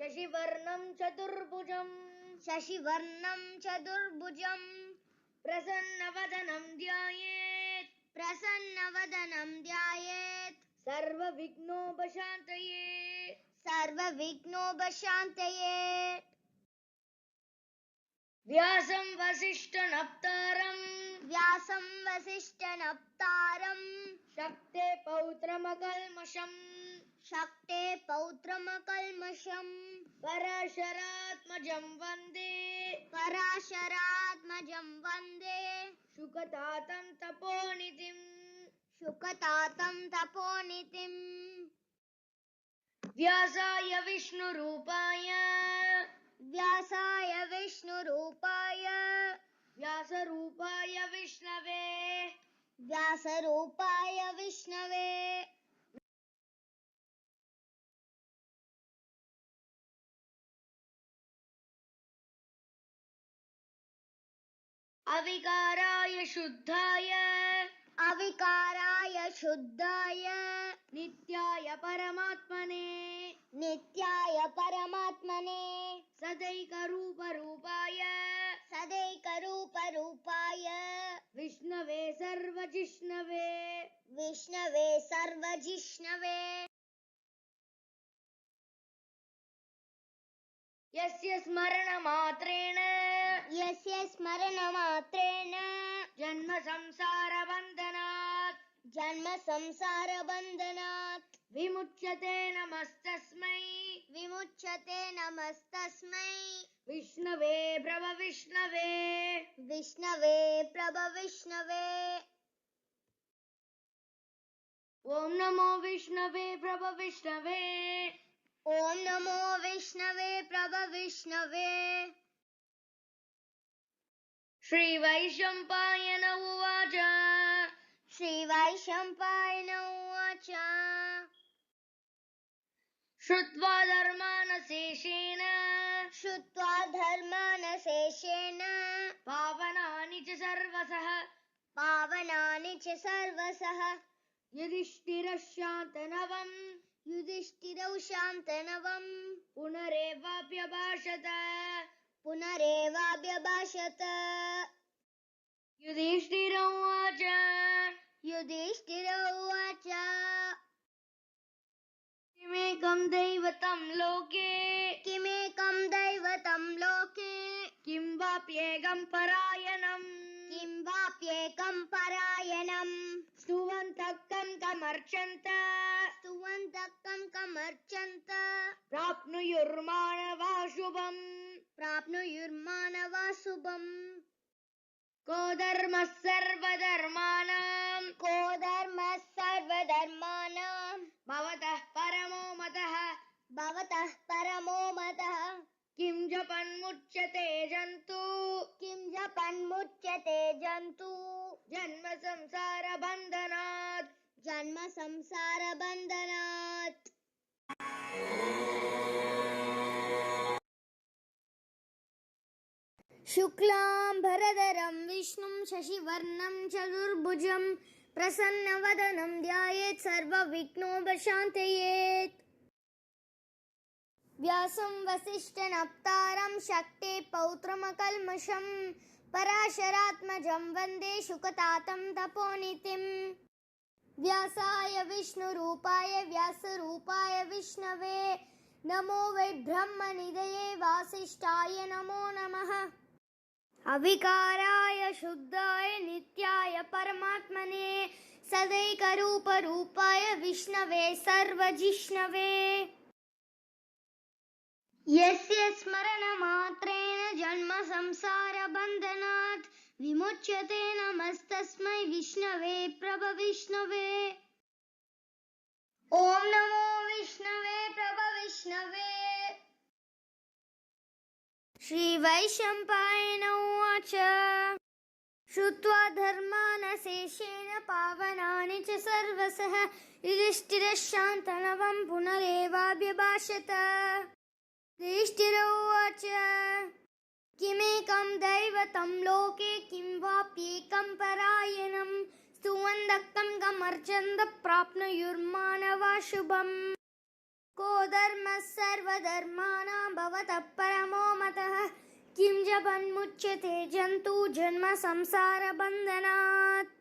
शशिवर्णं चतुर्भुजं शशिवर्णं चतुर्भुजं प्रसन्नवदनं ध्यायेत् प्रसन्नवदनं ध्यायेत् सर्वविघ्नोपशान्तये सर्वविघ्नोपशान्तये व्यासं वसिष्ठनप्तारं शक्ते पौत्रमकल्मषम् पराशरात्मजं वन्दे शुकतातं तपोनिधिम् व्यासाय विष्णुरूपाय व्यासरूपाय विष्णवे अविकाराय शुद्धाय नित्याय परमात्मने सदैकरूपरूपाय विष्णवे सर्वजिष्णवे यस्य स्मरणमात्रेण जन्म संसारबन्धनात् विमुच्यते नमस्तस्मै विष्णवे प्रभविष्णवे ॐ नमो विष्णवे प्रभविष्णवे श्रीवैशम्पायन उवाच श्रुत्वा धर्मानशेषेण पावनानि च सर्वसः युधिष्ठिरः शान्तनवम् पुनरेवाभ्यभाषत युधिष्ठिर उवाच किमेकं दैवतं लोके किं वाप्येकं परायणम् स्तुवन्तः कमर्चन्त प्राप्नुयुर्मानवा शुभम् को धर्मः सर्वधर्माणां भवतः परमो मतः किं जपन्मुच्यते जन्तु जन्म संसारबन्धनात् शुक्लाम्बरधरं विष्णुं शशिवर्णं चतुर्भुजं प्रसन्नवदनं ध्यायेत् सर्वविघ्नोपशान्तये व्यासं वसिष्ठनप्तारं शक्ते पौत्रमकल्मषं पराशरात्मजं वन्दे शुकतातं तपोनिधिम् व्यासाय विष्णुरूपाय व्यासरूपाय विष्णवे नमो वै ब्रह्मनिधये वासिष्ठाय नमो नमः अविकाराय शुद्धाय नित्याय परमात्मने सदैकरूपरूपाय विष्णवे सर्वजिष्णवे यस्य स्मरणमात्रेण जन्म संसारबन्धनात् विमुच्यते नमस्तस्मै विष्णवे प्रभविष्णवे ॐ नमो विष्णवे प्रभविष्णवे श्रीवैशम्पायन उवाच श्रुत्वा धर्मानशेषेण पावनानि च सर्वसः युधिष्ठिरः शान्तनवं पुनरेवाभ्यभाषत युधिष्ठिर उवाच किमेकं दैवतं लोके किं वाप्येकं परायणं स्तुवन्तः कमर्चन्त प्राप्नुयुर्मानवा शुभम् को धर्मः सर्वधर्माणां भवतः परमो मतः किं जपन्मुच्यते जन्तु जन्म संसारबन्धनात्।